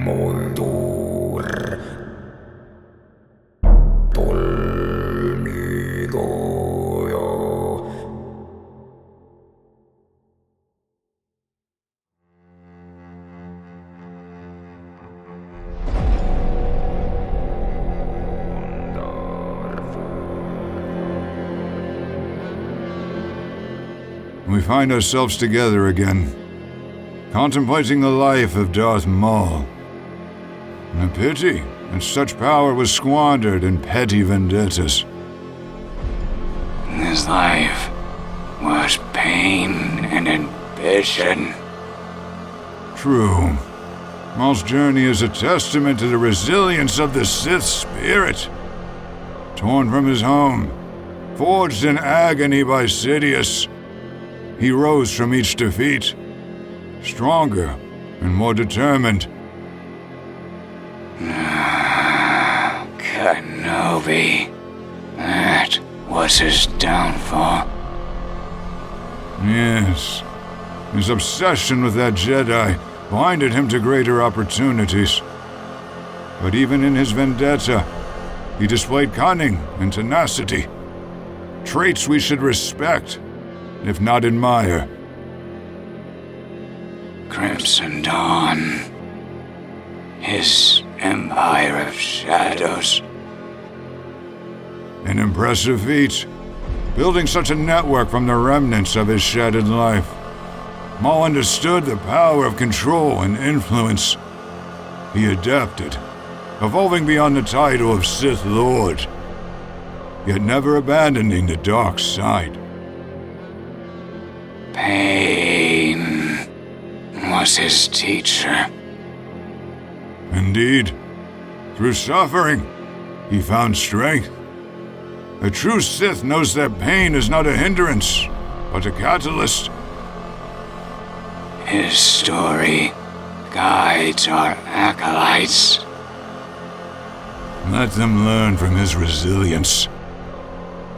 Moldur Tolmigoyo. We find ourselves together again, contemplating the life of Darth Maul. A pity that such power was squandered in petty vendettas. His life was pain and ambition. True. Maul's journey is a testament to the resilience of the Sith spirit. Torn from his home, forged in agony by Sidious, he rose from each defeat, stronger and more determined. Kenobi. That was his downfall. Yes. His obsession with that Jedi blinded him to greater opportunities. But even in his vendetta, he displayed cunning and tenacity. Traits we should respect, if not admire. Crimson Dawn. His empire of shadows. An impressive feat, building such a network from the remnants of his shattered life. Maul understood the power of control and influence. He adapted, evolving beyond the title of Sith Lord, yet never abandoning the dark side. Pain was his teacher. Indeed, through suffering, he found strength. A true Sith knows that pain is not a hindrance, but a catalyst. His story guides our acolytes. Let them learn from his resilience.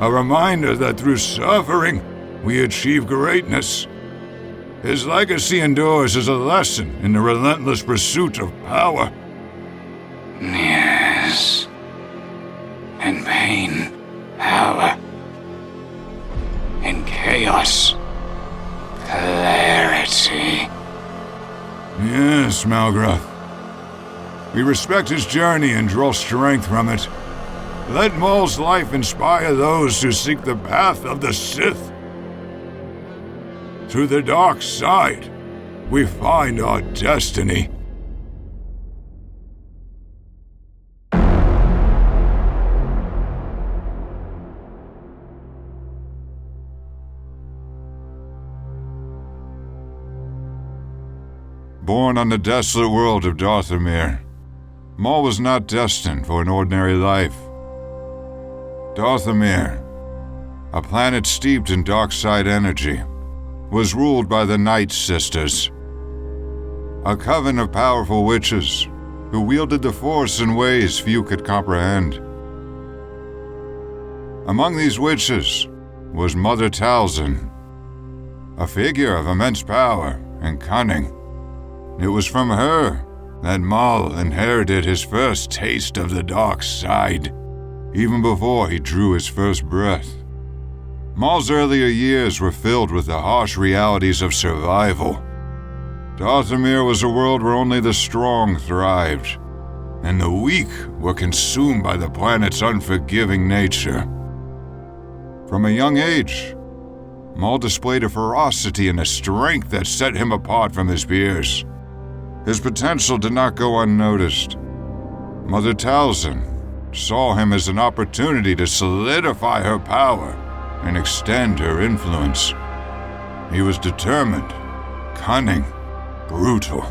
A reminder that through suffering, we achieve greatness. His legacy endures as a lesson in the relentless pursuit of power. Yes. In pain, power. In chaos, clarity. Yes, Malgrath. We respect his journey and draw strength from it. Let Maul's life inspire those who seek the path of the Sith. Through the dark side, we find our destiny. Born on the desolate world of Dathomir, Maul was not destined for an ordinary life. Dathomir, a planet steeped in dark side energy, was ruled by the Night Sisters, a coven of powerful witches who wielded the Force in ways few could comprehend. Among these witches was Mother Talzin, a figure of immense power and cunning. It was from her that Maul inherited his first taste of the dark side, even before he drew his first breath. Maul's earlier years were filled with the harsh realities of survival. Dathomir was a world where only the strong thrived, and the weak were consumed by the planet's unforgiving nature. From a young age, Maul displayed a ferocity and a strength that set him apart from his peers. His potential did not go unnoticed. Mother Talzin saw him as an opportunity to solidify her power and extend her influence. He was determined, cunning, brutal.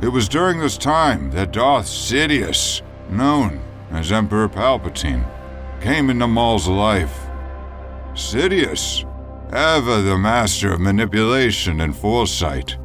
It was during this time that Darth Sidious, known as Emperor Palpatine, came into Maul's life. Sidious, ever the master of manipulation and foresight,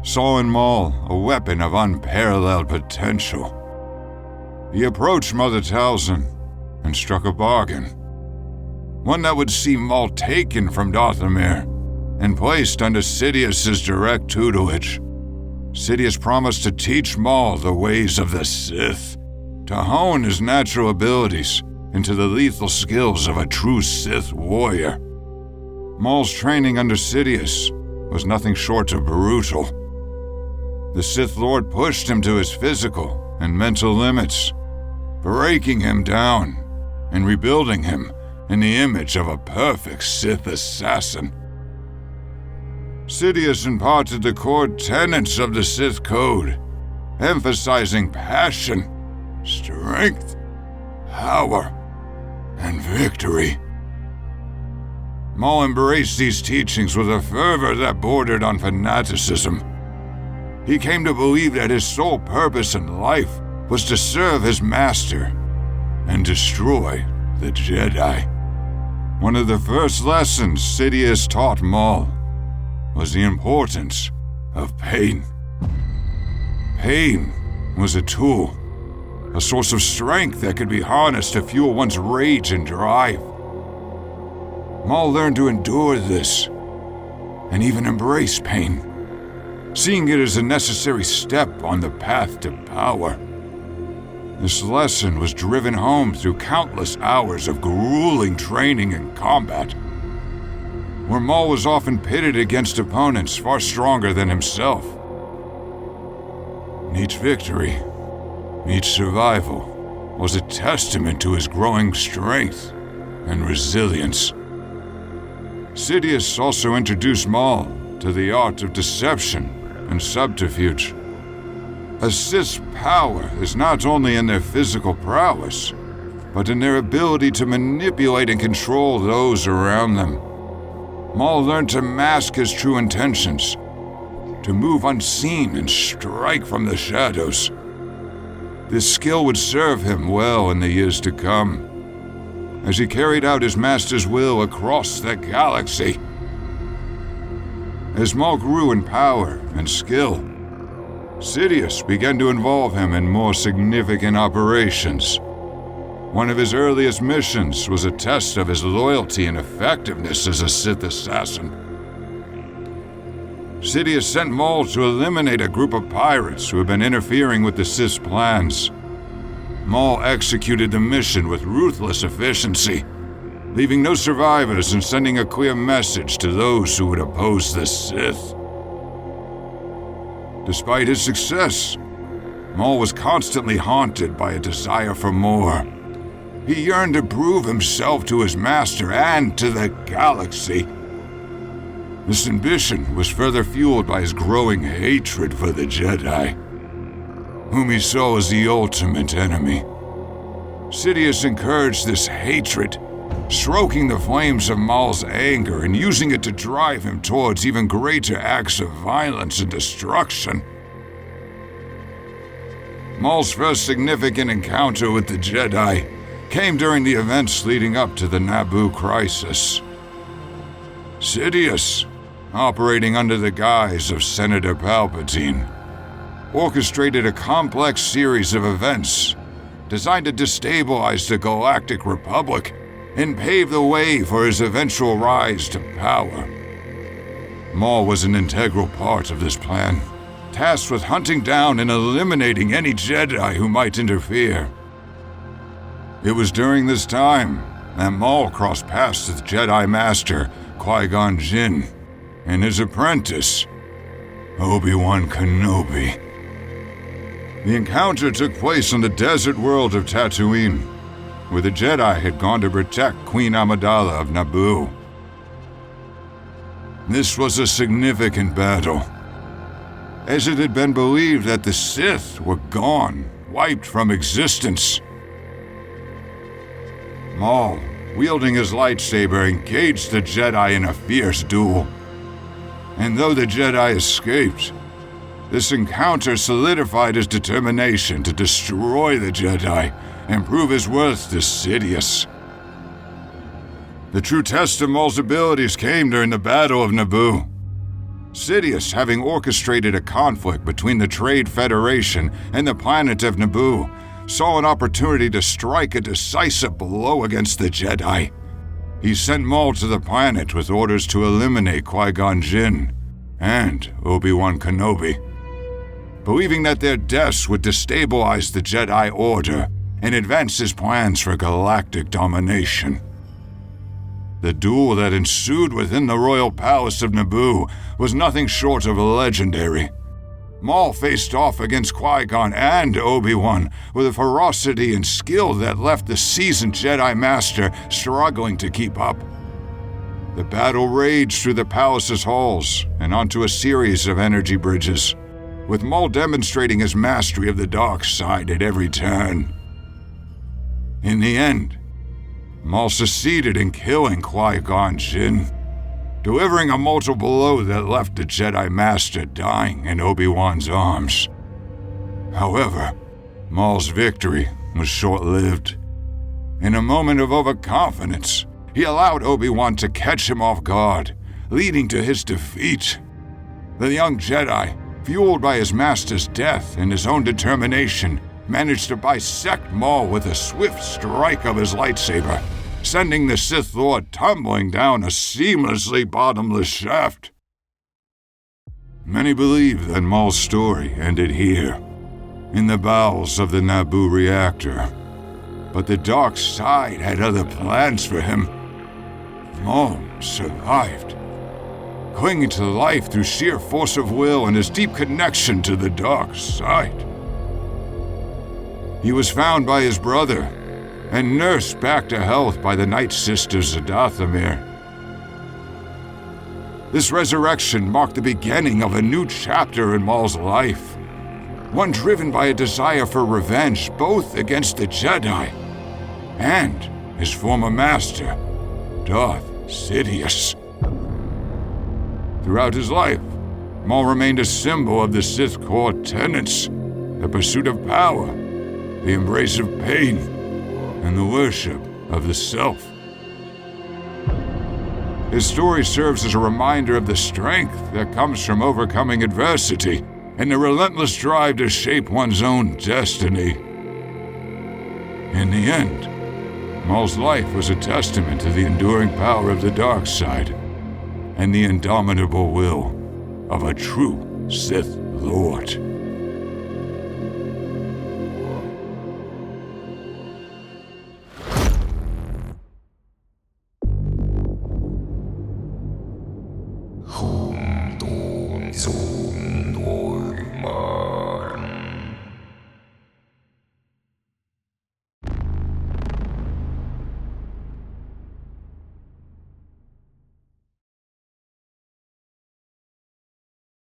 saw in Maul a weapon of unparalleled potential. He approached Mother Talzin and struck a bargain, one that would see Maul taken from Dathomir and placed under Sidious's direct tutelage. Sidious promised to teach Maul the ways of the Sith, to hone his natural abilities into the lethal skills of a true Sith warrior. Maul's training under Sidious was nothing short of brutal. The Sith Lord pushed him to his physical and mental limits, breaking him down and rebuilding him in the image of a perfect Sith assassin. Sidious imparted the core tenets of the Sith Code, emphasizing passion, strength, power, and victory. Maul embraced these teachings with a fervor that bordered on fanaticism. He came to believe that his sole purpose in life was to serve his master and destroy the Jedi. One of the first lessons Sidious taught Maul was the importance of pain. Pain was a tool, a source of strength that could be harnessed to fuel one's rage and drive. Maul learned to endure this, and even embrace pain, seeing it as a necessary step on the path to power. This lesson was driven home through countless hours of grueling training and combat, where Maul was often pitted against opponents far stronger than himself. Each victory, each survival, was a testament to his growing strength and resilience. Sidious also introduced Maul to the art of deception and subterfuge. A Sith's power is not only in their physical prowess, but in their ability to manipulate and control those around them. Maul learned to mask his true intentions, to move unseen and strike from the shadows. This skill would serve him well in the years to come, as he carried out his master's will across the galaxy. As Maul grew in power and skill, Sidious began to involve him in more significant operations. One of his earliest missions was a test of his loyalty and effectiveness as a Sith assassin. Sidious sent Maul to eliminate a group of pirates who had been interfering with the Sith's plans. Maul executed the mission with ruthless efficiency, leaving no survivors and sending a clear message to those who would oppose the Sith. Despite his success, Maul was constantly haunted by a desire for more. He yearned to prove himself to his master and to the galaxy. This ambition was further fueled by his growing hatred for the Jedi, whom he saw as the ultimate enemy. Sidious encouraged this hatred, stroking the flames of Maul's anger and using it to drive him towards even greater acts of violence and destruction. Maul's first significant encounter with the Jedi came during the events leading up to the Naboo crisis. Sidious, operating under the guise of Senator Palpatine, orchestrated a complex series of events designed to destabilize the Galactic Republic and pave the way for his eventual rise to power. Maul was an integral part of this plan, tasked with hunting down and eliminating any Jedi who might interfere. It was during this time that Maul crossed paths with Jedi Master Qui-Gon Jinn and his apprentice, Obi-Wan Kenobi. The encounter took place on the desert world of Tatooine, where the Jedi had gone to protect Queen Amidala of Naboo. This was a significant battle, as it had been believed that the Sith were gone, wiped from existence. Maul, wielding his lightsaber, engaged the Jedi in a fierce duel. And though the Jedi escaped, this encounter solidified his determination to destroy the Jedi and prove his worth to Sidious. The true test of Maul's abilities came during the Battle of Naboo. Sidious, having orchestrated a conflict between the Trade Federation and the planet of Naboo, saw an opportunity to strike a decisive blow against the Jedi. He sent Maul to the planet with orders to eliminate Qui-Gon Jinn and Obi-Wan Kenobi. believing that their deaths would destabilize the Jedi Order and advance his plans for galactic domination. The duel that ensued within the royal palace of Naboo was nothing short of legendary. Maul faced off against Qui-Gon and Obi-Wan with a ferocity and skill that left the seasoned Jedi Master struggling to keep up. The battle raged through the palace's halls and onto a series of energy bridges, with Maul demonstrating his mastery of the dark side at every turn. In the end, Maul succeeded in killing Qui-Gon Jinn, delivering a mortal blow that left the Jedi Master dying in Obi-Wan's arms. However, Maul's victory was short-lived. In a moment of overconfidence, he allowed Obi-Wan to catch him off guard, leading to his defeat. The young Jedi, fueled by his master's death and his own determination, managed to bisect Maul with a swift strike of his lightsaber, sending the Sith Lord tumbling down a seamlessly bottomless shaft. Many believe that Maul's story ended here, in the bowels of the Naboo reactor. But the dark side had other plans for him. Maul survived, clinging to life through sheer force of will and his deep connection to the dark side. He was found by his brother and nursed back to health by the Night Sisters of Dathomir. This resurrection marked the beginning of a new chapter in Maul's life, one driven by a desire for revenge both against the Jedi and his former master, Darth Sidious. Throughout his life, Maul remained a symbol of the Sith core tenets: the pursuit of power, the embrace of pain, and the worship of the self. His story serves as a reminder of the strength that comes from overcoming adversity and the relentless drive to shape one's own destiny. In the end, Maul's life was a testament to the enduring power of the dark side and the indomitable will of a true Sith Lord.